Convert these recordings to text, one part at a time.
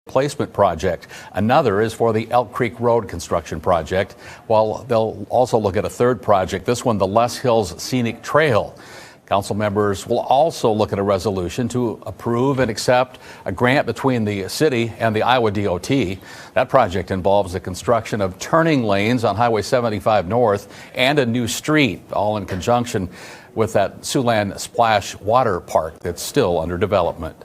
replacement project. Another is for the Elk Creek Road construction project, while they'll also look at a third project, this one, the Les Hills Scenic Trail. Council members will also look at a resolution to approve and accept a grant between the city and the Iowa DOT. That project involves the construction of turning lanes on Highway 75 North and a new street, all in conjunction with that Siouxland Splash Water Park that's still under development.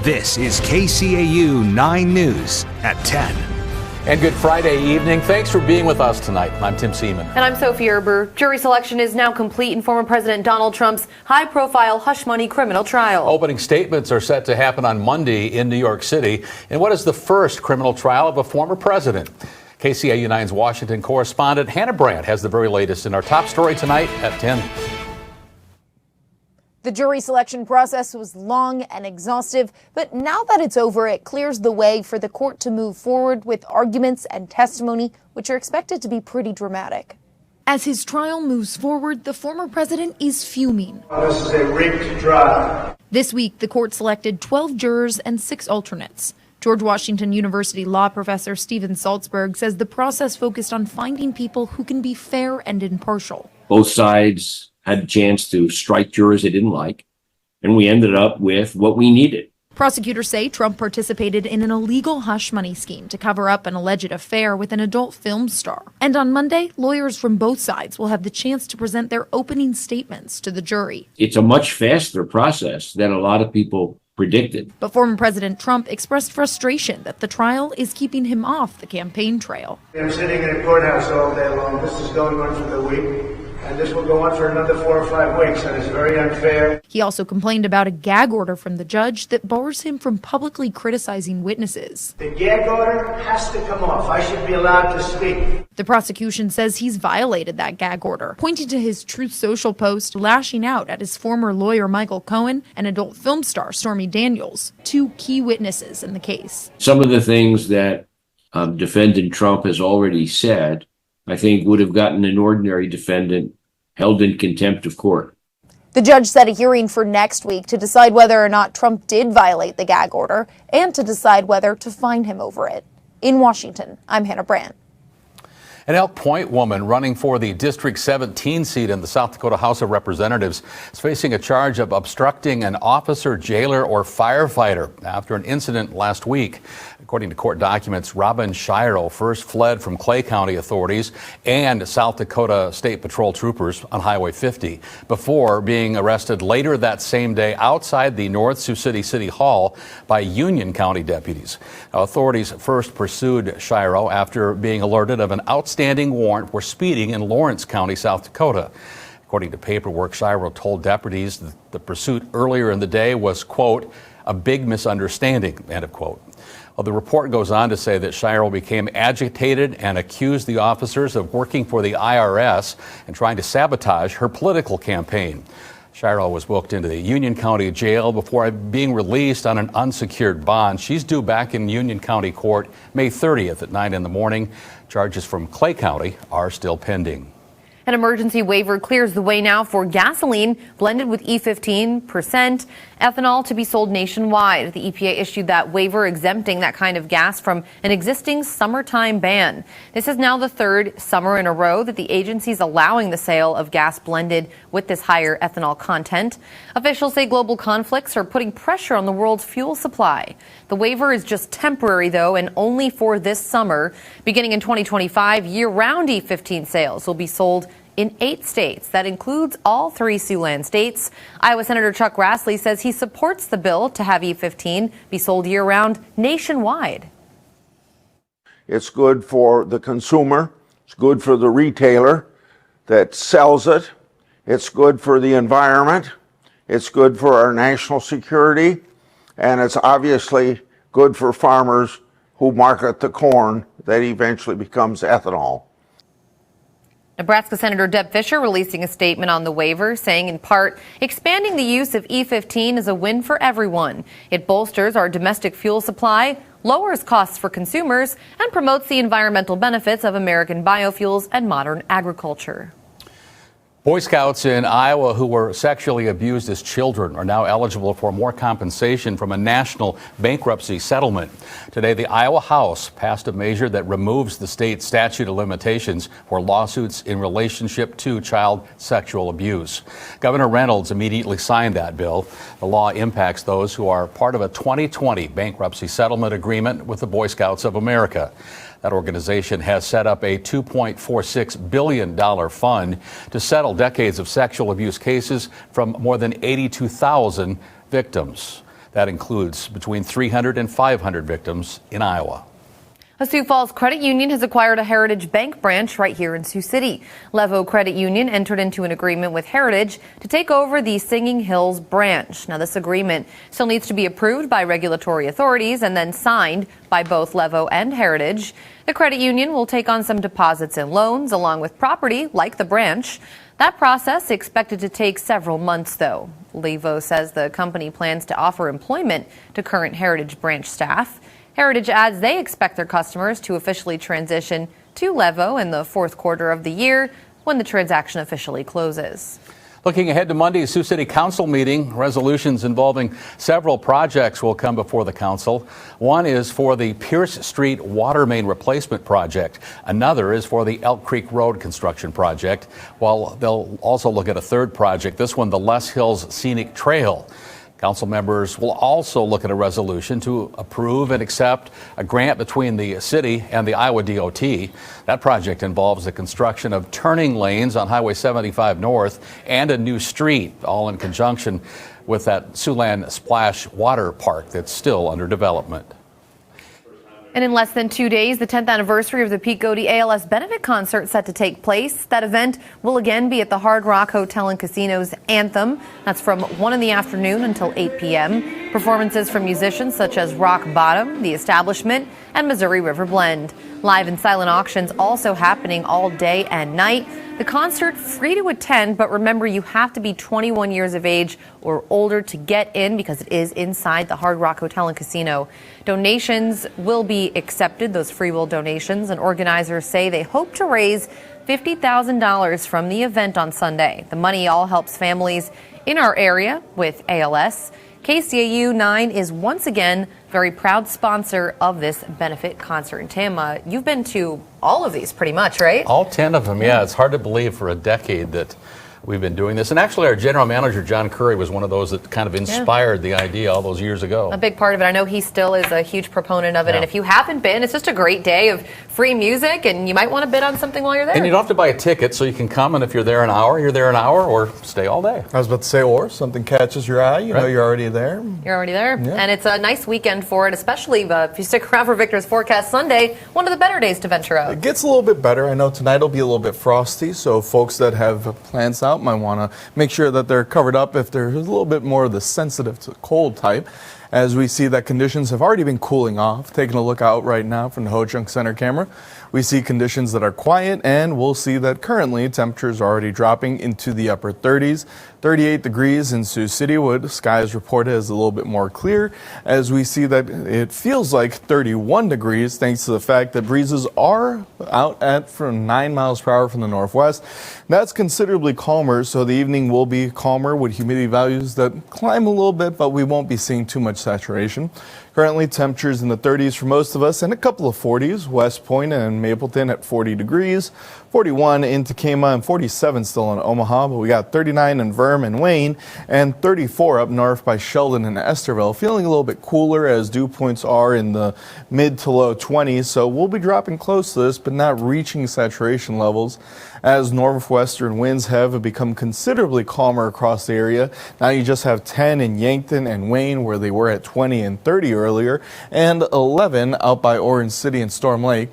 This is KCAU 9 News at 10. And good Friday evening. Thanks for being with us tonight. I'm Tim Seaman. And I'm Sophie Erber. Jury selection is now complete in former President Donald Trump's high-profile hush money criminal trial. Opening statements are set to happen on Monday in New York City in what is the first criminal trial of a former president. KCAU 9's Washington correspondent Hannah Brandt has the very latest in our top story tonight at 10. The jury selection process was long and exhaustive, but now that it's over, it clears the way for the court to move forward with arguments and testimony, which are expected to be pretty dramatic. As his trial moves forward, the former president is fuming. This is a rigged trial. This week, the court selected 12 jurors and 6 alternates. George Washington University law professor Steven Salzberg says the process focused on finding people who can be fair and impartial. Both sides had a chance to strike jurors they didn't like, and we ended up with what we needed. Prosecutors say Trump participated in an illegal hush money scheme to cover up an alleged affair with an adult film star. And on Monday, lawyers from both sides will have the chance to present their opening statements to the jury. It's a much faster process than a lot of people predicted. But former President Trump expressed frustration that the trial is keeping him off the campaign trail. I'm sitting in a courthouse all day long. This is going on for the week. And this will go on for another 4 or 5 weeks, and it's very unfair. He also complained about a gag order from the judge that bars him from publicly criticizing witnesses. The gag order has to come off. I should be allowed to speak. The prosecution says he's violated that gag order, pointing to his Truth Social post lashing out at his former lawyer Michael Cohen and adult film star Stormy Daniels, 2 key witnesses in the case. Some of the things that defendant Trump has already said, I think, would have gotten an ordinary defendant held in contempt of court. The judge set a hearing for next week to decide whether or not Trump did violate the gag order and to decide whether to fine him over it. In Washington, I'm Hannah Brandt. An Elk Point woman running for the District 17 seat in the South Dakota House of Representatives is facing a charge of obstructing an officer, jailer, or firefighter after an incident last week. According to court documents, Robin Shiro first fled from Clay County authorities and South Dakota State Patrol troopers on Highway 50 before being arrested later that same day outside the North Sioux City Hall by Union County deputies. Now, authorities first pursued Shiro after being alerted of an outstanding warrant for speeding in Lawrence County, South Dakota. According to paperwork, Shiro told deputies that the pursuit earlier in the day was, quote, a big misunderstanding, end of quote. Well, the report goes on to say that Shiro became agitated and accused the officers of working for the IRS and trying to sabotage her political campaign. Shiro was booked into the Union County jail before being released on an unsecured bond. She's due back in Union County Court May 30th at 9 in the morning. Charges from Clay County are still pending. An emergency waiver clears the way now for gasoline blended with E15% ethanol to be sold nationwide. The EPA issued that waiver exempting that kind of gas from an existing summertime ban. This is now the third summer in a row that the agency is allowing the sale of gas blended with this higher ethanol content. Officials say global conflicts are putting pressure on the world's fuel supply. The waiver is just temporary, though, and only for this summer. Beginning in 2025, year-round E15 sales will be sold in 8 states. That includes all 3 Siouxland states. Iowa Senator Chuck Grassley says he supports the bill to have E15 be sold year-round nationwide. It's good for the consumer. It's good for the retailer that sells it. It's good for the environment. It's good for our national security. And it's obviously good for farmers who market the corn that eventually becomes ethanol. Nebraska Senator Deb Fischer releasing a statement on the waiver, saying in part, expanding the use of E15 is a win for everyone. It bolsters our domestic fuel supply, lowers costs for consumers, and promotes the environmental benefits of American biofuels and modern agriculture. Boy Scouts in Iowa who were sexually abused as children are now eligible for more compensation from a national bankruptcy settlement. Today, the Iowa House passed a measure that removes the state statute of limitations for lawsuits in relationship to child sexual abuse. Governor Reynolds immediately signed that bill. The law impacts those who are part of a 2020 bankruptcy settlement agreement with the Boy Scouts of America. That organization has set up a $2.46 billion fund to settle decades of sexual abuse cases from more than 82,000 victims. That includes between 300 and 500 victims in Iowa. A Sioux Falls credit union has acquired a Heritage Bank branch right here in Sioux City. Levo Credit Union entered into an agreement with Heritage to take over the Singing Hills branch. Now, this agreement still needs to be approved by regulatory authorities and then signed by both Levo and Heritage. The credit union will take on some deposits and loans along with property like the branch. That process is expected to take several months, though. Levo says the company plans to offer employment to current Heritage branch staff. Heritage adds they expect their customers to officially transition to Levo in the fourth quarter of the year when the transaction officially closes. Looking ahead to Monday's Sioux City Council meeting, resolutions involving several projects will come before the council. One is for the Pierce Street water main replacement project. Another is for the Elk Creek Road construction project, while they'll also look at a third project, this one the Les Hills Scenic Trail. Council members will also look at a resolution to approve and accept a grant between the city and the Iowa DOT. That project involves the construction of turning lanes on Highway 75 North and a new street, all in conjunction with that Siouxland Splash Water Park that's still under development. And in less than 2 days, the 10th anniversary of the Pete Godey ALS benefit concert set to take place. That event will again be at the Hard Rock Hotel and Casino's Anthem. That's from 1 in the afternoon until 8 p.m. Performances from musicians such as Rock Bottom, The Establishment, and Missouri River Blend. Live and silent auctions also happening all day and night. The concert free to attend, but remember you have to be 21 years of age or older to get in because it is inside the Hard Rock Hotel and Casino. Donations will be accepted, those free will donations, and organizers say they hope to raise $50,000 from the event on Sunday. The money all helps families in our area with ALS. KCAU 9 is once again very proud sponsor of this benefit concert. And Tam, you've been to all of these pretty much, right? All 10 of them, yeah. It's hard to believe for a decade that we've been doing this. And actually, our general manager, John Curry, was one of those that kind of inspired the idea all those years ago. A big part of it. I know he still is a huge proponent of it. Yeah. And if you haven't been, it's just a great day of free music, and you might want to bid on something while you're there. And you don't have to buy a ticket, so you can come, and if you're there an hour, you're there an hour, or stay all day. I was about to say, or something catches your eye, you know you're already there. You're already there. Yeah. And it's a nice weekend for it, especially if you stick around for Victor's Forecast Sunday, one of the better days to venture out. It gets a little bit better. I know tonight will be a little bit frosty, so folks that have plants out might want to make sure that they're covered up if they're a little bit more of the sensitive to cold type. As we see that conditions have already been cooling off. Taking a look out right now from the Ho-Chunk Center camera, we see conditions that are quiet, and we'll see that currently temperatures are already dropping into the upper 30s. 38 degrees in Sioux City. Skies reported as a little bit more clear, as we see that it feels like 31 degrees thanks to the fact that breezes are out at from 9 miles per hour from the northwest. That's considerably calmer, so the evening will be calmer with humidity values that climb a little bit, but we won't be seeing too much saturation. Currently, temperatures in the 30s for most of us and a couple of 40s. West Point and Mapleton at 40 degrees, 41 in Tacoma, and 47 still in Omaha. But we got 39 in Verm and Wayne, and 34 up north by Sheldon and Esterville. Feeling a little bit cooler as dew points are in the mid to low 20s. So we'll be dropping close to this, but not reaching saturation levels, as northwestern winds have become considerably calmer across the area. Now you just have 10 in Yankton and Wayne, where they were at 20 and 30 earlier, and 11 out by Orange City and Storm Lake.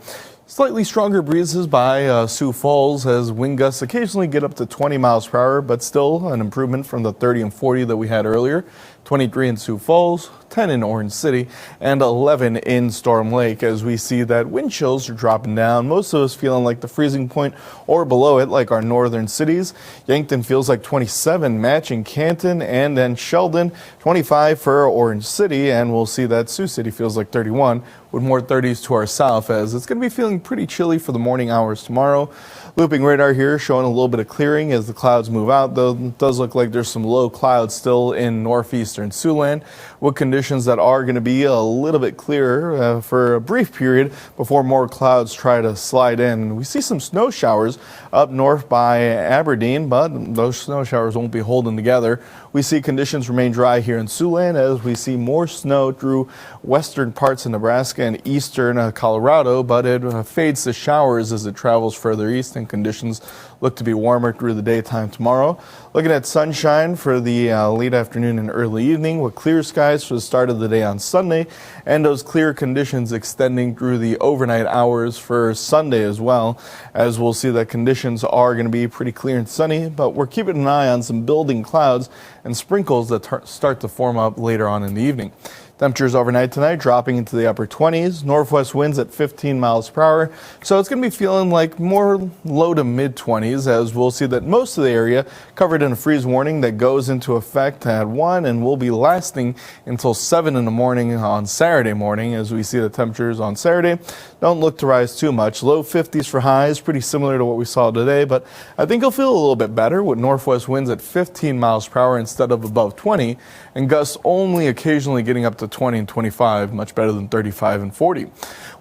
Slightly stronger breezes by Sioux Falls, as wind gusts occasionally get up to 20 miles per hour, but still an improvement from the 30 and 40 that we had earlier. 23 in Sioux Falls, 10 in Orange City, and 11 in Storm Lake, as we see that wind chills are dropping down. Most of us feeling like the freezing point or below it, like our northern cities. Yankton feels like 27, matching Canton, and then Sheldon, 25 for Orange City, and we'll see that Sioux City feels like 31, with more 30s to our south, as it's going to be feeling pretty chilly for the morning hours tomorrow. Looping radar here showing a little bit of clearing as the clouds move out, though it does look like there's some low clouds still in northeastern Siouxland, with conditions that are going to be a little bit clearer for a brief period before more clouds try to slide in. We see some snow showers up north by Aberdeen, but those snow showers won't be holding together. We see conditions remain dry here in Siouxland, as we see more snow through western parts of Nebraska and eastern Colorado, but it fades to showers as it travels further east, and conditions look to be warmer through the daytime tomorrow. Looking at sunshine for the late afternoon and early evening, with clear skies for the start of the day on Sunday, and those clear conditions extending through the overnight hours for Sunday as well, as we'll see that conditions are going to be pretty clear and sunny, but we're keeping an eye on some building clouds and sprinkles that start to form up later on in the evening. Temperatures overnight tonight dropping into the upper 20s, northwest winds at 15 miles per hour. So it's going to be feeling like more low to mid 20s, as we'll see that most of the area covered in a freeze warning that goes into effect at 1 and will be lasting until 7 in the morning on Saturday morning, as we see the temperatures on Saturday don't look to rise too much. Low 50s for highs, pretty similar to what we saw today, but I think it'll feel a little bit better with northwest winds at 15 miles per hour instead of above 20, and gusts only occasionally getting up to 20 and 25, much better than 35 and 40.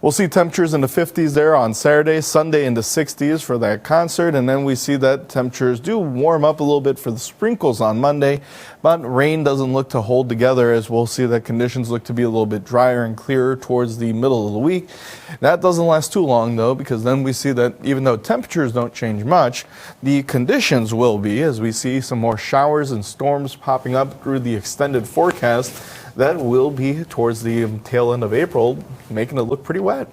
We'll see temperatures in the 50s there on Saturday, Sunday in the 60s for that concert, and then we see that temperatures do warm up a little bit for the sprinkles on Monday, but rain doesn't look to hold together, as we'll see that conditions look to be a little bit drier and clearer towards the middle of the week. That doesn't last too long, though, because then we see that even though temperatures don't change much, the conditions will be, as we see some more showers and storms popping up through the extended forecast that will be towards the tail end of April, making it look pretty wet.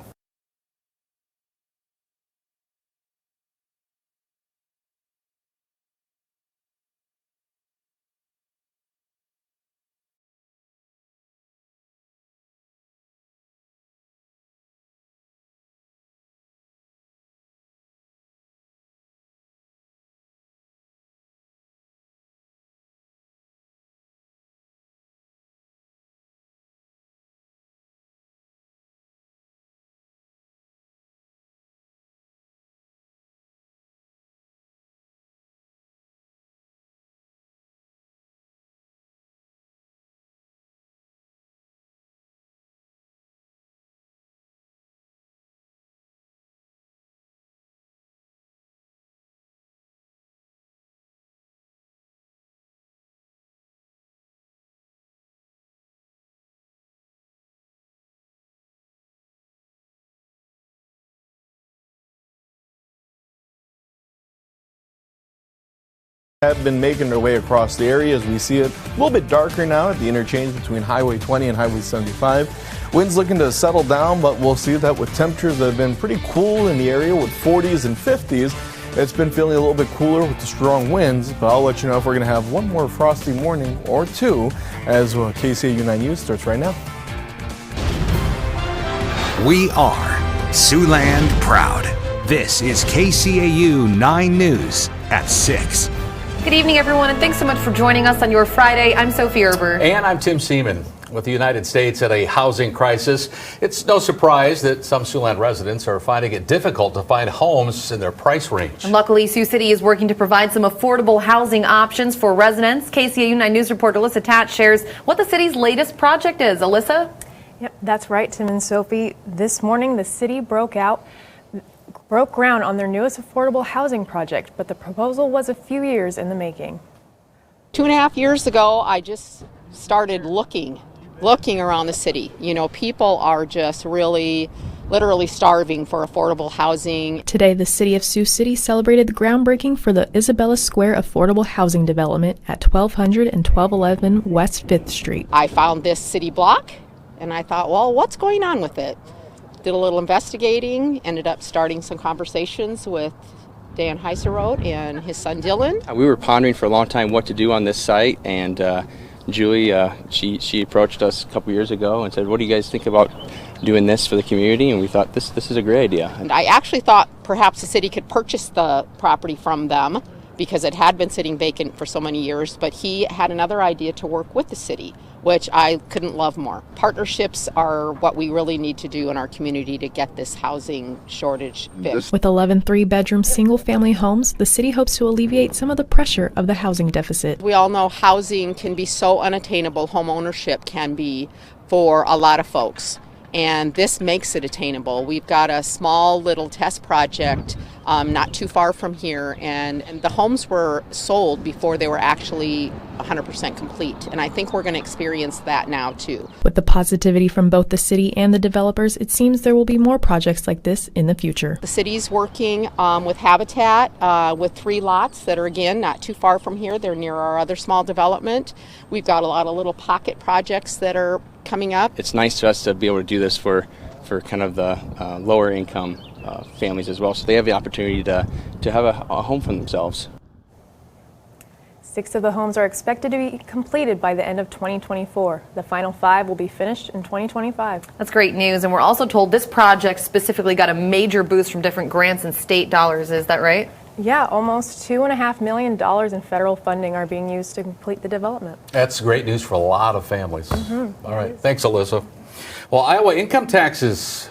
have been making their way across the area as we see it a little bit darker now at the interchange between Highway 20 and Highway 75. Winds looking to settle down, but we'll see that with temperatures that have been pretty cool in the area with 40s and 50s. It's been feeling a little bit cooler with the strong winds, but I'll let you know if we're going to have one more frosty morning or two as KCAU 9 News starts right now. We are Siouxland proud. This is KCAU 9 News at 6. Good evening, everyone, and thanks so much for joining us on your Friday. I'm Sophie Erber. And I'm Tim Seaman. With the United States at a housing crisis, it's no surprise that some Siouxland residents are finding it difficult to find homes in their price range. And luckily, Sioux City is working to provide some affordable housing options for residents. KCAU 9 News reporter Alyssa Tat shares what the city's latest project is. Alyssa? Yep, that's right, Tim and Sophie. This morning, the city broke ground on their newest affordable housing project, but the proposal was a few years in the making. 2.5 years ago, I just started looking around the city. You know, people are just really literally starving for affordable housing. Today, the city of Sioux City celebrated the groundbreaking for the Isabella Square affordable housing development at 1200 and 1211 West 5th Street. I found this city block and I thought, well, what's going on with it? Did a little investigating, ended up starting some conversations with Dan Heiserode and his son Dylan. We were pondering for a long time what to do on this site, and Julie, she approached us a couple years ago and said, what do you guys think about doing this for the community? And we thought this is a great idea. And I actually thought perhaps the city could purchase the property from them because it had been sitting vacant for so many years, but he had another idea to work with the city, which I couldn't love more. Partnerships are what we really need to do in our community to get this housing shortage fixed. With 11 three-bedroom single-family homes, the city hopes to alleviate some of the pressure of the housing deficit. We all know housing can be so unattainable, home ownership can be for a lot of folks. And this makes it attainable. We've got a small little test project not too far from here, and the homes were sold before they were actually 100% complete. And I think we're going to experience that now too. With the positivity from both the city and the developers, it seems there will be more projects like this in the future. The city's working with Habitat with 3 lots that are, again, not too far from here. They're near our other small development. We've got a lot of little pocket projects that are coming up. It's nice to us to be able to do this for kind of the lower income families as well, so they have the opportunity to have a home for themselves. 6 of the homes are expected to be completed by the end of 2024. The final 5 will be finished in 2025. That's great news. And we're also told this project specifically got a major boost from different grants and state dollars. Is that right? Yeah, almost $2.5 million in federal funding are being used to complete the development. That's great news for a lot of families. All right. Thanks, Alyssa. Well, Iowa income taxes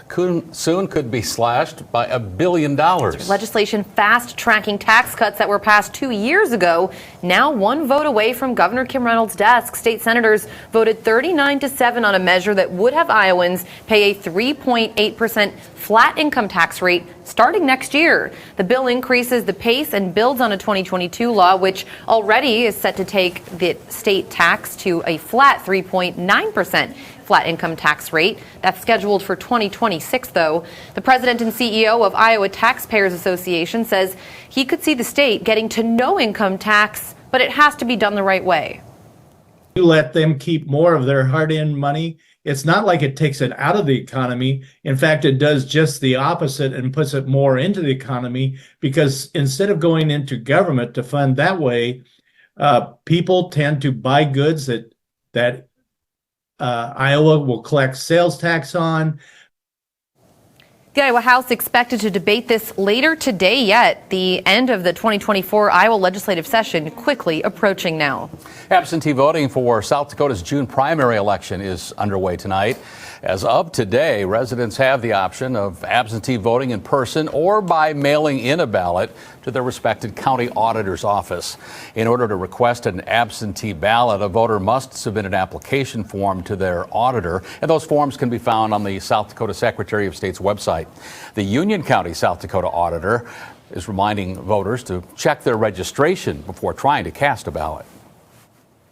soon could be slashed by $1 billion. Legislation fast-tracking tax cuts that were passed 2 years ago, now one vote away from Governor Kim Reynolds' desk. State senators voted 39-7 on a measure that would have Iowans pay a 3.8% flat income tax rate starting next year. The bill increases the pace and builds on a 2022 law, which already is set to take the state tax to a flat 3.9% flat income tax rate. That's scheduled for 2026, though. The president and CEO of Iowa Taxpayers Association says he could see the state getting to no income tax, but it has to be done the right way. You let them keep more of their hard-earned money. It's not like it takes it out of the economy. In fact, it does just the opposite and puts it more into the economy, because instead of going into government to fund that way, people tend to buy goods that Iowa will collect sales tax on. The Iowa House expected to debate this later today, yet the end of the 2024 Iowa legislative session quickly approaching now. Absentee voting for South Dakota's June primary election is underway tonight. As of today, residents have the option of absentee voting in person or by mailing in a ballot to their respected county auditor's office. In order to request an absentee ballot, a voter must submit an application form to their auditor, and those forms can be found on the South Dakota Secretary of State's website. The Union County, South Dakota auditor is reminding voters to check their registration before trying to cast a ballot.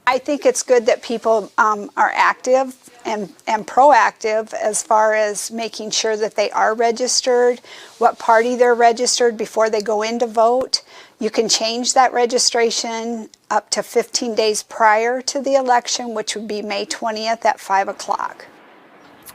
I think it's good that people are active and proactive as far as making sure that they are registered, what party they're registered before they go in to vote. You can change that registration up to 15 days prior to the election, which would be May 20th at 5 o'clock.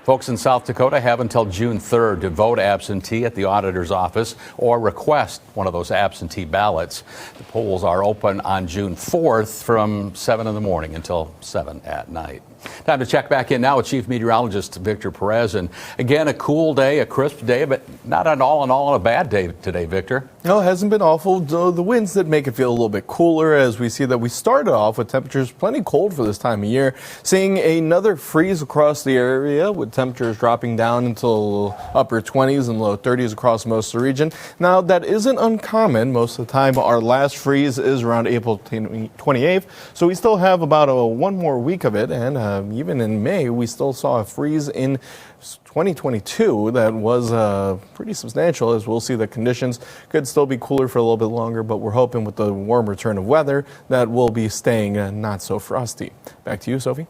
Folks in South Dakota have until June 3rd to vote absentee at the auditor's office or request one of those absentee ballots. The polls are open on June 4th from 7 in the morning until 7 at night. Time to check back in now with Chief Meteorologist Victor Perez. And again, a cool day, a crisp day, but not at all in all a bad day today, Victor. No, it hasn't been awful. The winds did make it feel a little bit cooler as we see that we started off with temperatures plenty cold for this time of year. Seeing another freeze across the area with temperatures dropping down until upper 20s and low 30s across most of the region. Now, that isn't uncommon. Most of the time, our last freeze is around April 28th. So we still have about one more week of it. And even in May, we still saw a freeze in 2022 that was pretty substantial, as we'll see the conditions could still be cooler for a little bit longer, but we're hoping with the warm return of weather that we'll be staying not so frosty. Back to you, Sophie.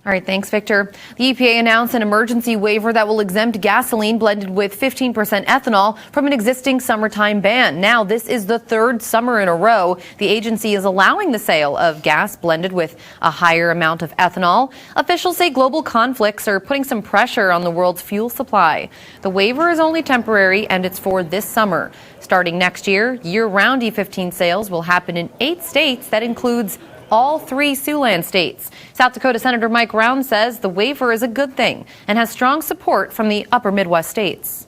All right, thanks, Victor. The EPA announced an emergency waiver that will exempt gasoline blended with 15% ethanol from an existing summertime ban. Now, this is the third summer in a row the agency is allowing the sale of gas blended with a higher amount of ethanol. Officials say global conflicts are putting some pressure on the world's fuel supply. The waiver is only temporary, and it's for this summer. Starting next year, year-round E15 sales will happen in 8 states. That includes all 3 Siouxland states. South Dakota Senator Mike Round says the waiver is a good thing and has strong support from the upper Midwest states.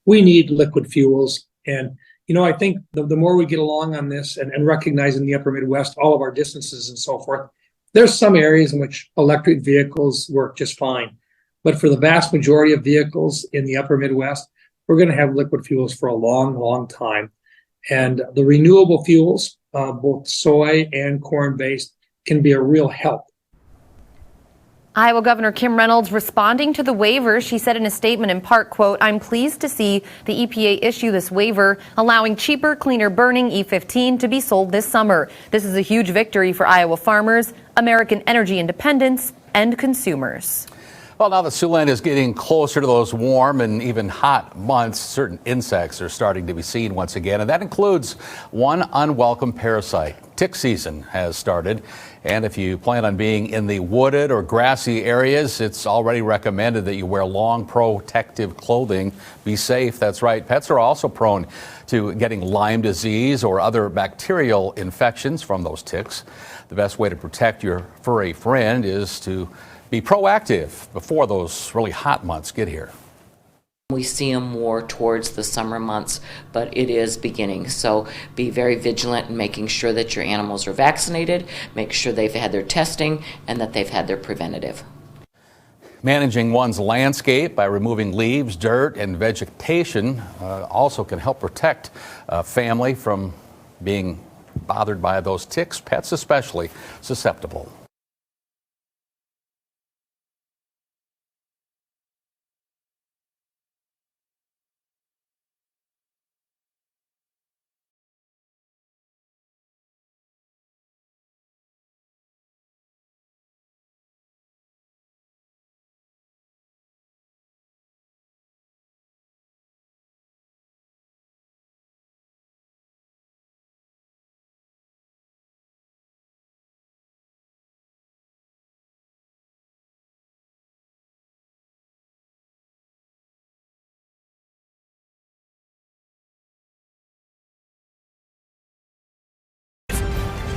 We need liquid fuels. And, I think the more we get along on this and recognizing the upper Midwest, all of our distances and so forth, there's some areas in which electric vehicles work just fine. But for the vast majority of vehicles in the upper Midwest, we're going to have liquid fuels for a long, long time. And the renewable fuels, both soy and corn-based, can be a real help. Iowa Governor Kim Reynolds responding to the waiver. She said in a statement in part, quote, "I'm pleased to see the EPA issue this waiver, allowing cheaper, cleaner burning E15 to be sold this summer. This is a huge victory for Iowa farmers, American energy independence, and consumers." Well, now that Siouxland is getting closer to those warm and even hot months, certain insects are starting to be seen once again, and that includes one unwelcome parasite. Tick season has started, and if you plan on being in the wooded or grassy areas, it's already recommended that you wear long protective clothing. Be safe. That's right. Pets are also prone to getting Lyme disease or other bacterial infections from those ticks. The best way to protect your furry friend is to be proactive before those really hot months get here. We see them more towards the summer months, but it is beginning. So be very vigilant in making sure that your animals are vaccinated, make sure they've had their testing, and that they've had their preventative. Managing one's landscape by removing leaves, dirt, and vegetation also can help protect a family from being bothered by those ticks, pets especially susceptible.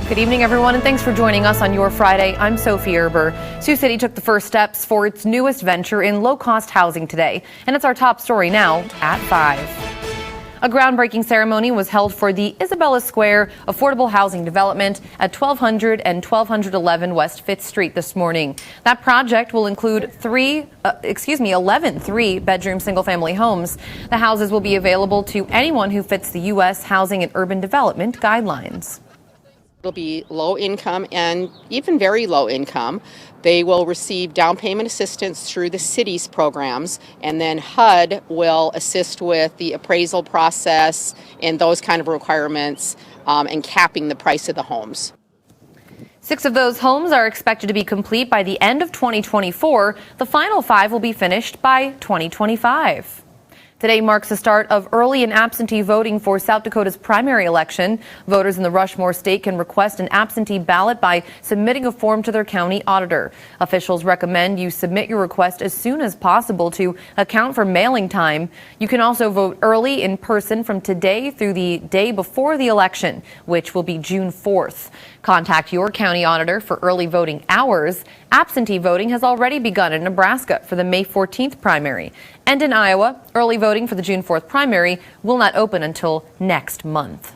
Good evening, everyone, and thanks for joining us on your Friday. I'm Sophie Erber. Sioux City took the first steps for its newest venture in low-cost housing today, and it's our top story now at 5. A groundbreaking ceremony was held for the Isabella Square affordable housing development at 1200 and 1211 West 5th Street this morning. That project will include 11 three-bedroom single-family homes. The houses will be available to anyone who fits the U.S. Housing and Urban Development guidelines. It'll be low income and even very low income. They will receive down payment assistance through the city's programs, and then HUD will assist with the appraisal process and those kind of requirements and capping the price of the homes. 6 of those homes are expected to be complete by the end of 2024. The final 5 will be finished by 2025. Today marks the start of early and absentee voting for South Dakota's primary election. Voters in the Rushmore state can request an absentee ballot by submitting a form to their county auditor. Officials recommend you submit your request as soon as possible to account for mailing time. You can also vote early in person from today through the day before the election, which will be June 4th. Contact your county auditor for early voting hours. Absentee voting has already begun in Nebraska for the May 14th primary. And in Iowa, early voting for the June 4th primary will not open until next month.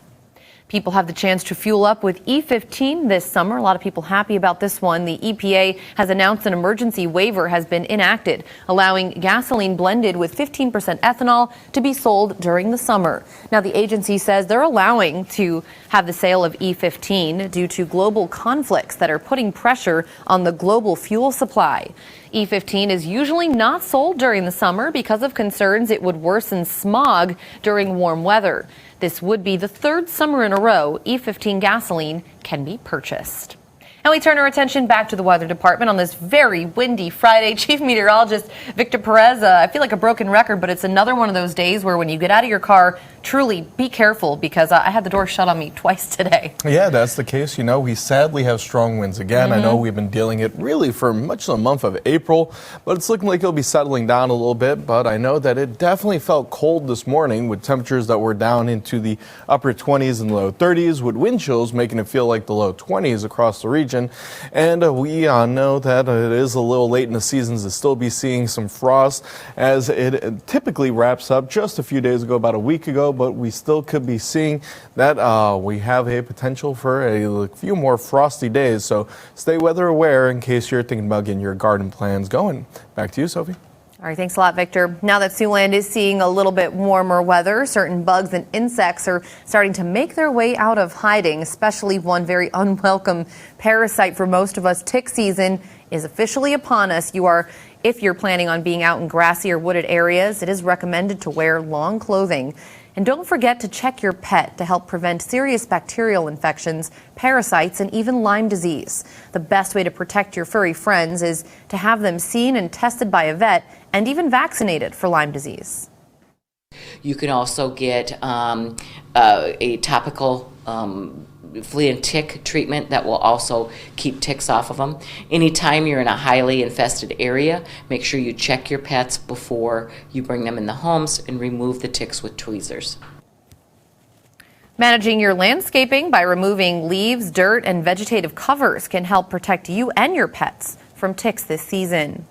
People have the chance to fuel up with E15 this summer. A lot of people happy about this one. The EPA has announced an emergency waiver has been enacted, allowing gasoline blended with 15% ethanol to be sold during the summer. Now, the agency says they're allowing to have the sale of E15 due to global conflicts that are putting pressure on the global fuel supply. E15 is usually not sold during the summer because of concerns it would worsen smog during warm weather. This would be the 3rd summer in a row E15 gasoline can be purchased. And we turn our attention back to the weather department on this very windy Friday. Chief Meteorologist Victor Perez, I feel like a broken record, but it's another one of those days where when you get out of your car, truly be careful, because I had the door shut on me twice today. Yeah, that's the case. You know, we sadly have strong winds again. I know we've been dealing it really for much of the month of April, but it's looking like it'll be settling down a little bit. But I know that it definitely felt cold this morning with temperatures that were down into the upper 20s and low 30s, with wind chills making it feel like the low 20s across the region. And we know that it is a little late in the seasons to still be seeing some frost, as it typically wraps up just a few days ago, about a week ago. But we still could be seeing that we have a potential for a few more frosty days. So stay weather aware in case you're thinking about getting your garden plans going. Back to you, Sophie. All right, thanks a lot, Victor. Now that Siouxland is seeing a little bit warmer weather, certain bugs and insects are starting to make their way out of hiding, especially one very unwelcome parasite for most of us. Tick season is officially upon us. If you're planning on being out in grassy or wooded areas, it is recommended to wear long clothing. And don't forget to check your pet to help prevent serious bacterial infections, parasites, and even Lyme disease. The best way to protect your furry friends is to have them seen and tested by a vet and even vaccinated for Lyme disease. You can also get a topical flea and tick treatment that will also keep ticks off of them. Anytime you're in a highly infested area, make sure you check your pets before you bring them in the homes and remove the ticks with tweezers. Managing your landscaping by removing leaves, dirt, and vegetative covers can help protect you and your pets from ticks this season.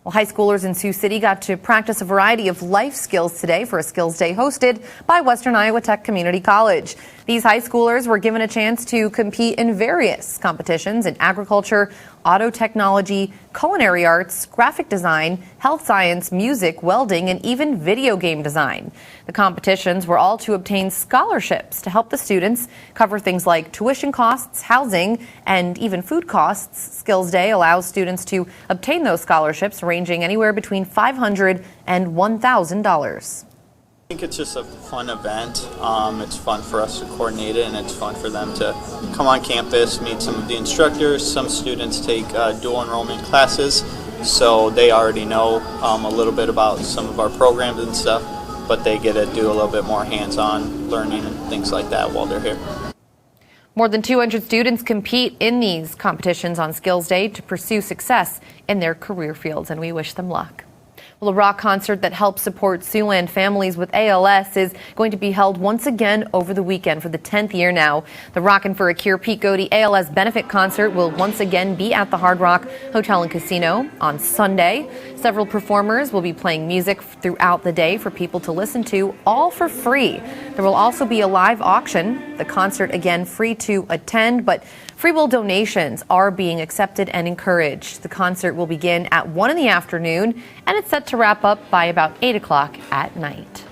Well, high schoolers in Sioux City got to practice a variety of life skills today for a skills day hosted by Western Iowa Tech Community College. These high schoolers were given a chance to compete in various competitions in agriculture, auto technology, culinary arts, graphic design, health science, music, welding, and even video game design. The competitions were all to obtain scholarships to help the students cover things like tuition costs, housing, and even food costs. Skills Day allows students to obtain those scholarships ranging anywhere between $500 and $1,000. I think it's just a fun event. It's fun for us to coordinate it, and it's fun for them to come on campus, meet some of the instructors. Some students take dual enrollment classes, so they already know a little bit about some of our programs and stuff, but they get to do a little bit more hands-on learning and things like that while they're here. More than 200 students compete in these competitions on Skills Day to pursue success in their career fields, and we wish them luck. Well, a rock concert that helps support Siouxland families with ALS is going to be held once again over the weekend for the 10th year now. The Rockin' for a Cure Pete Godey ALS benefit concert will once again be at the Hard Rock Hotel and Casino on Sunday. Several performers will be playing music throughout the day for people to listen to, all for free. There will also be a live auction. The concert, again, free to attend, but free will donations are being accepted and encouraged. The concert will begin at 1 in the afternoon, and it's set to wrap up by about 8 o'clock at night.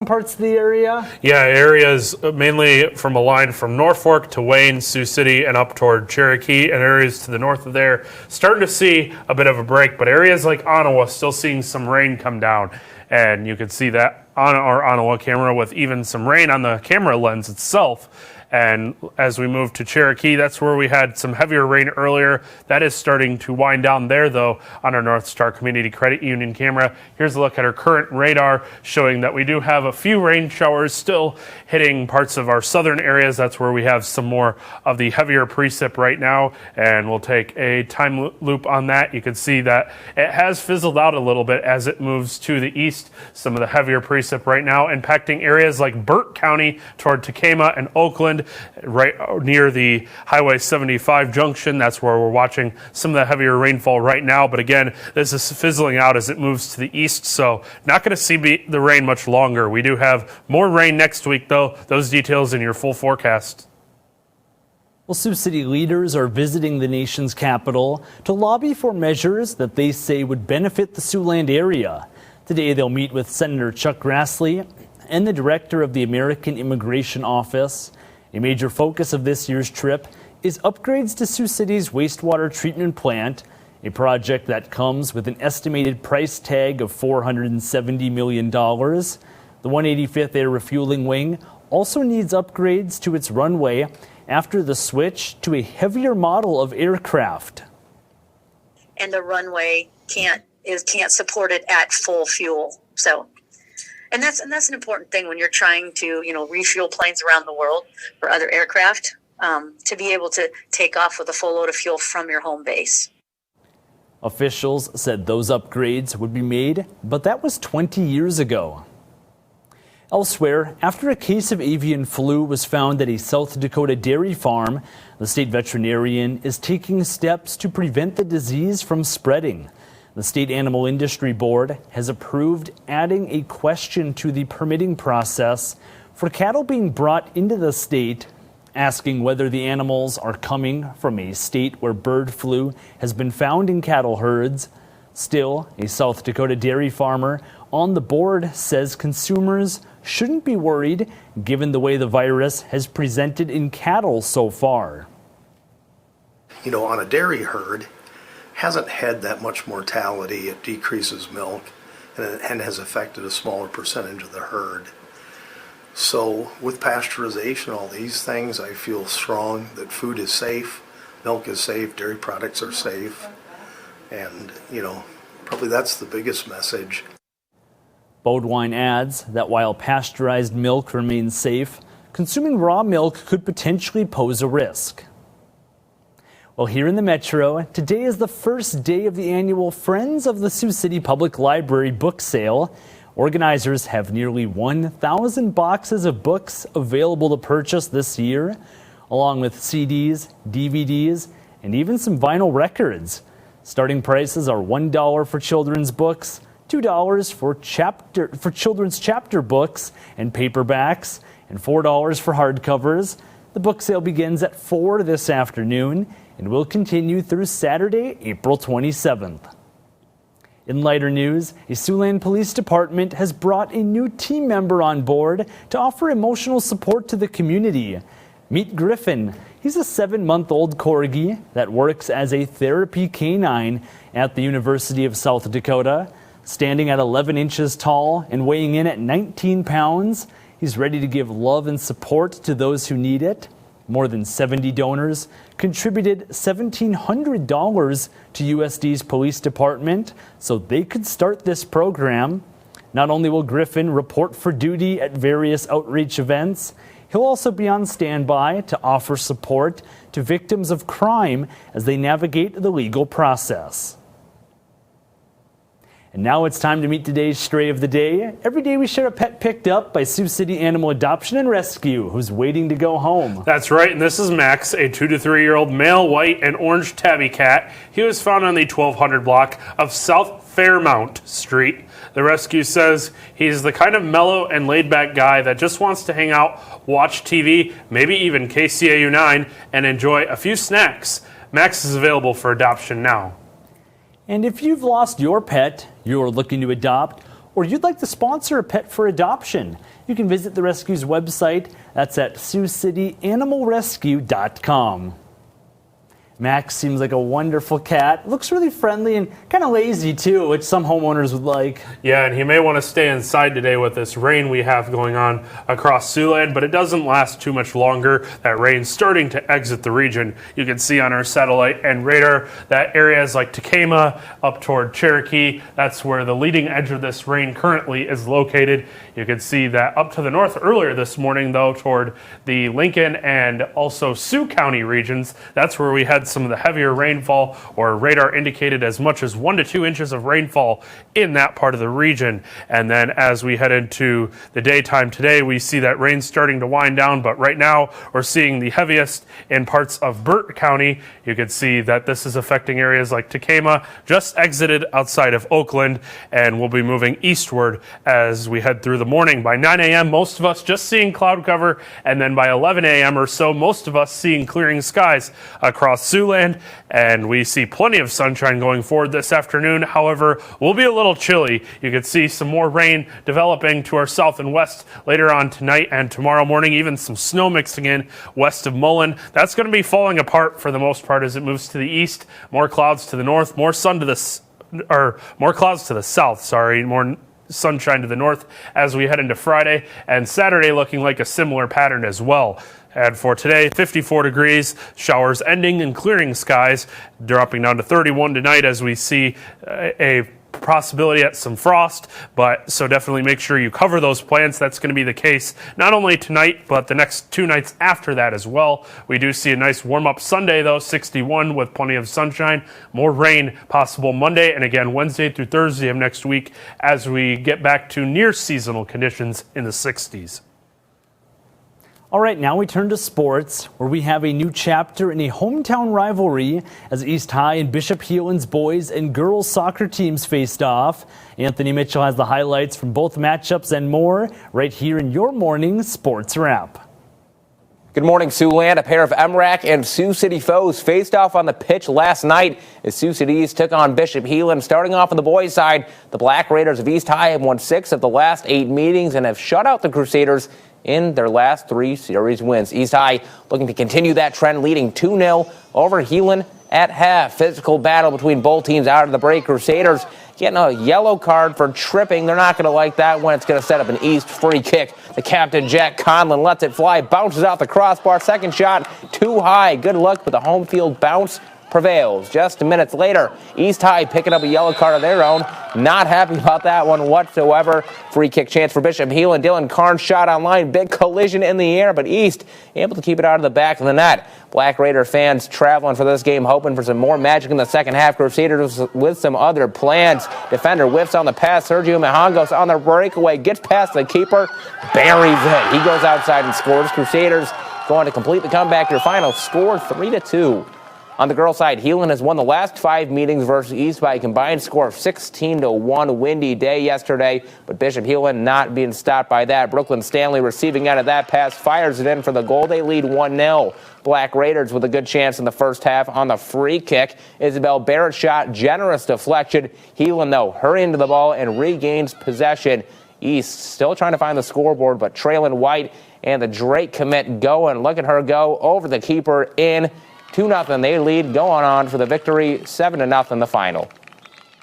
parts of the area? Yeah, areas mainly from a line from Norfolk to Wayne, Sioux City, and up toward Cherokee, and areas to the north of there starting to see a bit of a break, but areas like Ottawa still seeing some rain come down, and you can see that on our Ottawa camera with even some rain on the camera lens itself. And as we move to Cherokee, that's where we had some heavier rain earlier. That is starting to wind down there, though, on our North Star Community Credit Union camera. Here's a look at our current radar, showing that we do have a few rain showers still hitting parts of our southern areas. That's where we have some more of the heavier precip right now, and we'll take a time loop on that. You can see that it has fizzled out a little bit as it moves to the east. Some of the heavier precip right now impacting areas like Burt County toward Tacoma and Oakland, right near the Highway 75 junction. That's where we're watching some of the heavier rainfall right now. But again, this is fizzling out as it moves to the east, so not going to see the rain much longer. We do have more rain next week, though. Those details in your full forecast. Well, Sioux City leaders are visiting the nation's capital to lobby for measures that they say would benefit the Siouxland area. Today, they'll meet with Senator Chuck Grassley and the director of the American Immigration Office. A major focus of this year's trip is upgrades to Sioux City's wastewater treatment plant, a project that comes with an estimated price tag of $470 million. The 185th Air Refueling Wing also needs upgrades to its runway after the switch to a heavier model of aircraft. And the runway can't support it at full fuel. And that's an important thing when you're trying to, refuel planes around the world for other aircraft, to be able to take off with a full load of fuel from your home base. Officials said those upgrades would be made, but that was 20 years ago. Elsewhere, after a case of avian flu was found at a South Dakota dairy farm, the state veterinarian is taking steps to prevent the disease from spreading. The State Animal Industry Board has approved adding a question to the permitting process for cattle being brought into the state, asking whether the animals are coming from a state where bird flu has been found in cattle herds. Still, a South Dakota dairy farmer on the board says consumers shouldn't be worried given the way the virus has presented in cattle so far. On a dairy herd, hasn't had that much mortality. It decreases milk and has affected a smaller percentage of the herd. So with pasteurization, all these things, I feel strong that food is safe, milk is safe, dairy products are safe, and probably that's the biggest message. Bodewine adds that while pasteurized milk remains safe, consuming raw milk could potentially pose a risk. Well, here in the Metro, today is the first day of the annual Friends of the Sioux City Public Library book sale. Organizers have nearly 1,000 boxes of books available to purchase this year, along with CDs, DVDs, and even some vinyl records. Starting prices are $1 for children's books, $2 for children's chapter books and paperbacks, and $4 for hardcovers. The book sale begins at 4 this afternoon and will continue through Saturday, April 27th. In lighter news, a Siouxland Police Department has brought a new team member on board to offer emotional support to the community. Meet Griffin. He's a 7-month-old corgi that works as a therapy canine at the University of South Dakota. Standing at 11 inches tall and weighing in at 19 pounds, he's ready to give love and support to those who need it. More than 70 donors contributed $1,700 to USD's police department so they could start this program. Not only will Griffin report for duty at various outreach events, he'll also be on standby to offer support to victims of crime as they navigate the legal process. And now it's time to meet today's stray of the day. Every day we share a pet picked up by Sioux City Animal Adoption and Rescue who's waiting to go home. That's right, and this is Max, a 2 to 3 year old male white and orange tabby cat. He was found on the 1200 block of South Fairmount Street. The rescue says he's the kind of mellow and laid back guy that just wants to hang out, watch TV, maybe even KCAU 9, and enjoy a few snacks. Max is available for adoption now. And if you've lost your pet, you're looking to adopt, or you'd like to sponsor a pet for adoption, you can visit the rescue's website. That's at SiouxCityAnimalRescue.com. Max seems like a wonderful cat. Looks really friendly and kind of lazy too, which some homeowners would like. Yeah, and he may want to stay inside today with this rain we have going on across Siouxland, but it doesn't last too much longer. That rain's starting to exit the region. You can see on our satellite and radar that areas like Tekamah up toward Cherokee, that's where the leading edge of this rain currently is located. You can see that up to the north earlier this morning, though, toward the Lincoln and also Sioux County regions. That's where we had some of the heavier rainfall, or radar indicated as much as 1 to 2 inches of rainfall in that part of the region. And then as we head into the daytime today, we see that rain starting to wind down, but right now we're seeing the heaviest in parts of Burt County. You can see that this is affecting areas like Tekamah, just exited outside of Oakland, and we'll be moving eastward as we head through the morning. By 9 a.m., most of us just seeing cloud cover, and then by 11 a.m. or so, most of us seeing clearing skies across Siouxland, and we see plenty of sunshine going forward this afternoon. However, we'll be a little chilly. You could see some more rain developing to our south and west later on tonight and tomorrow morning, even some snow mixing in west of Mullen. That's going to be falling apart for the most part as it moves to the east. More clouds to the north, more clouds to the south, more sunshine to the north as we head into Friday, and Saturday looking like a similar pattern as well. And for today, 54 degrees, showers ending and clearing skies, dropping down to 31 tonight as we see a possibility at some frost. But so definitely make sure you cover those plants. That's going to be the case not only tonight, but the next 2 nights after that as well. We do see a nice warm-up Sunday, though, 61 with plenty of sunshine. More rain possible Monday and again Wednesday through Thursday of next week as we get back to near seasonal conditions in the 60s. All right, now we turn to sports, where we have a new chapter in a hometown rivalry as East High and Bishop Heelan's boys and girls soccer teams faced off. Anthony Mitchell has the highlights from both matchups and more right here in your morning sports wrap. Good morning, Siouxland. A pair of MRAC and Sioux City foes faced off on the pitch last night as Sioux City East took on Bishop Heelan. Starting off on the boys' side, the Black Raiders of East High have won 6 of the last 8 meetings and have shut out the Crusaders in their last 3 series wins. East High looking to continue that trend, leading 2-0 over Heelan at half. Physical battle between both teams out of the break. Crusaders getting a yellow card for tripping. They're not going to like that one. It's going to set up an East free kick. The captain, Jack Conlon, lets it fly, bounces out the crossbar. Second shot, too high. Good luck, but the home field bounce prevails. Just minutes later, East High picking up a yellow card of their own. Not happy about that one whatsoever. Free kick chance for Bishop Heelan. Dylan Karn shot on line. Big collision in the air, but East able to keep it out of the back of the net. Black Raider fans traveling for this game, hoping for some more magic in the second half. Crusaders with some other plans. Defender whiffs on the pass. Sergio Mijangos on the breakaway. Gets past the keeper. Buries it. He goes outside and scores. Crusaders going to complete the comeback. Your final score 3-2. On the girls' side, Heelan has won the last 5 meetings versus East by a combined score of 16-1. Windy day yesterday, but Bishop Heelan not being stopped by that. Brooklyn Stanley receiving out of that pass, fires it in for the goal. They lead 1-0. Black Raiders with a good chance in the first half on the free kick. Isabel Barrett shot, generous deflection. Heelan, though, hurrying to the ball and regains possession. East still trying to find the scoreboard, but Traylon White and the Drake commit going. Look at her go over the keeper in. 2-0, they lead, going on for the victory, 7-0 the final.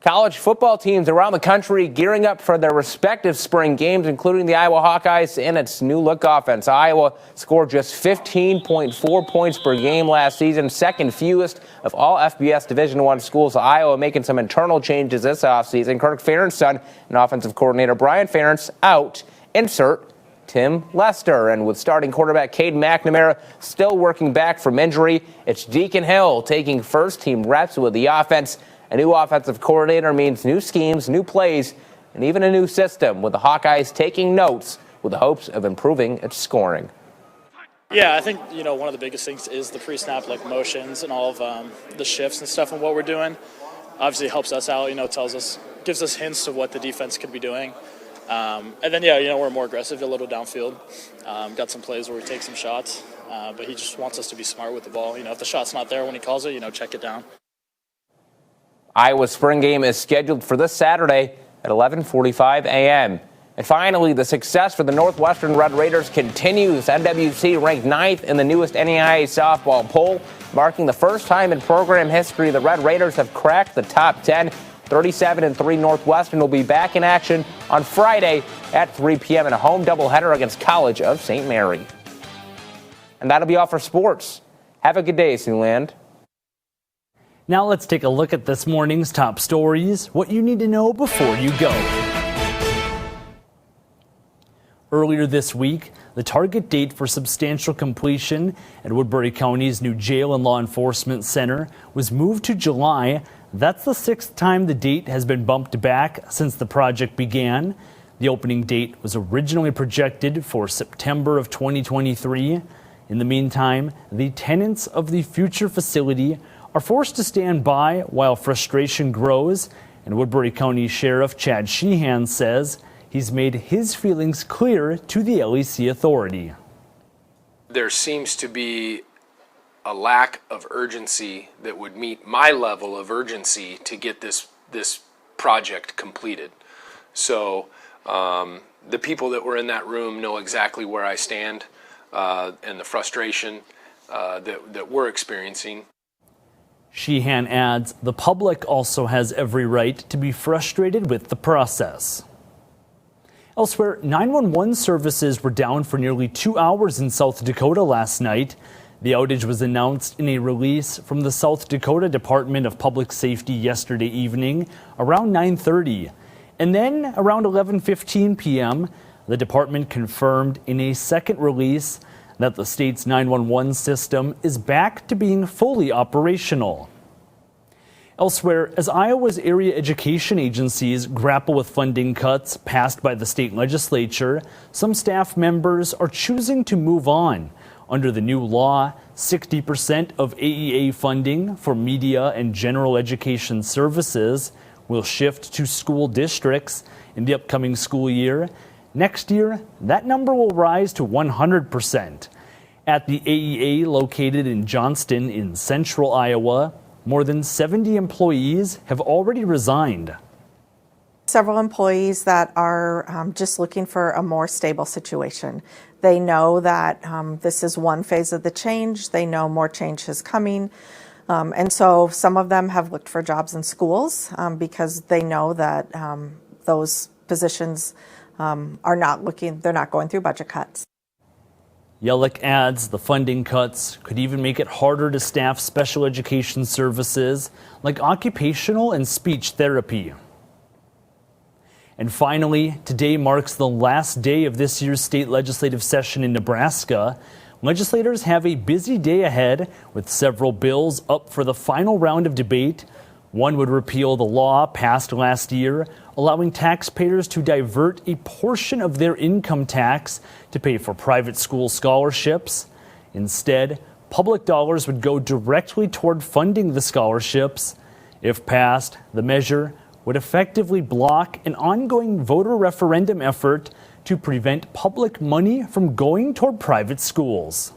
College football teams around the country gearing up for their respective spring games, including the Iowa Hawkeyes and its new-look offense. Iowa scored just 15.4 points per game last season, second fewest of all FBS Division I schools. Iowa making some internal changes this offseason. Kirk Ferentz's son and offensive coordinator Brian Ferentz out. Insert Tim Lester. And with starting quarterback Cade McNamara still working back from injury, it's Deacon Hill taking first-team reps with the offense. A new offensive coordinator means new schemes, new plays, and even a new system, with the Hawkeyes taking notes with the hopes of improving its scoring. Yeah, I think, one of the biggest things is the pre-snap motions and all of the shifts and stuff and what we're doing. Obviously it helps us out, gives us hints of what the defense could be doing. And then, we're more aggressive, a little downfield. Got some plays where we take some shots, but he just wants us to be smart with the ball. If the shot's not there when he calls it, check it down. Iowa's spring game is scheduled for this Saturday at 11:45 a.m. And finally, the success for the Northwestern Red Raiders continues. NWC ranked 9th in the newest NAIA softball poll, marking the first time in program history the Red Raiders have cracked the top 10. 37-3 Northwestern will be back in action on Friday at 3 p.m. in a home doubleheader against College of St. Mary. And that'll be all for sports. Have a good day, Siouxland. Now let's take a look at this morning's top stories, what you need to know before you go. Earlier this week, the target date for substantial completion at Woodbury County's new jail and law enforcement center was moved to July. That's the 6th time the date has been bumped back since the project began. The opening date was originally projected for September of 2023. In the meantime, the tenants of the future facility are forced to stand by while frustration grows, and Woodbury County Sheriff Chad Sheehan says he's made his feelings clear to the LEC authority. There seems to be a lack of urgency that would meet my level of urgency to get this project completed. So the people that were in that room know exactly where I stand and the frustration that we're experiencing. Sheehan adds the public also has every right to be frustrated with the process. Elsewhere, 911 services were down for nearly 2 hours in South Dakota last night. The outage was announced in a release from the South Dakota Department of Public Safety yesterday evening around 9:30. And then around 11:15 p.m., the department confirmed in a second release that the state's 911 system is back to being fully operational. Elsewhere, as Iowa's area education agencies grapple with funding cuts passed by the state legislature, some staff members are choosing to move on. Under the new law, 60% of AEA funding for media and general education services will shift to school districts in the upcoming school year. Next year, that number will rise to 100%. At the AEA located in Johnston in central Iowa, more than 70 employees have already resigned. Several employees that are just looking for a more stable situation. They know that this is one phase of the change. They know more change is coming. And so some of them have looked for jobs in schools because they know that those positions they're not going through budget cuts. Yellick adds the funding cuts could even make it harder to staff special education services like occupational and speech therapy. And finally, today marks the last day of this year's state legislative session in Nebraska. Legislators have a busy day ahead with several bills up for the final round of debate. One would repeal the law passed last year, allowing taxpayers to divert a portion of their income tax to pay for private school scholarships. Instead, public dollars would go directly toward funding the scholarships. If passed, the measure would effectively block an ongoing voter referendum effort to prevent public money from going toward private schools.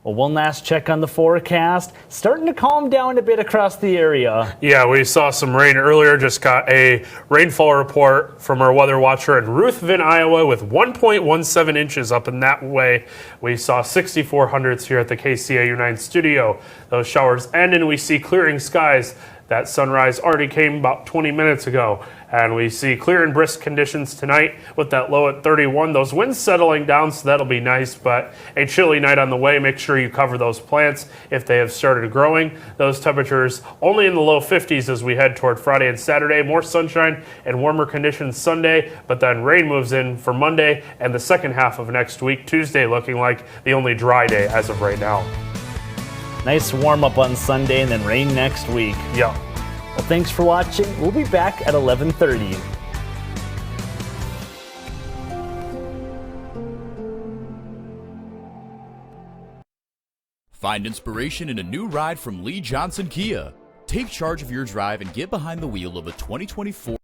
Well, one last check on the forecast. Starting to calm down a bit across the area. Yeah, we saw some rain earlier. Just got a rainfall report from our weather watcher in Ruthven, Iowa, with 1.17 inches up in that way. We saw 6,400s here at the KCAU 9 studio. Those showers end and we see clearing skies. That sunrise already came about 20 minutes ago. And we see clear and brisk conditions tonight with that low at 31. Those winds settling down, so that'll be nice, but a chilly night on the way. Make sure you cover those plants if they have started growing. Those temperatures only in the low 50s as we head toward Friday and Saturday. More sunshine and warmer conditions Sunday, but then rain moves in for Monday and the second half of next week. Tuesday looking like the only dry day as of right now. Nice warm up on Sunday and then rain next week. Yeah. Well, thanks for watching. We'll be back at 11:30. Find inspiration in a new ride from Lee Johnson Kia. Take charge of your drive and get behind the wheel of a 2024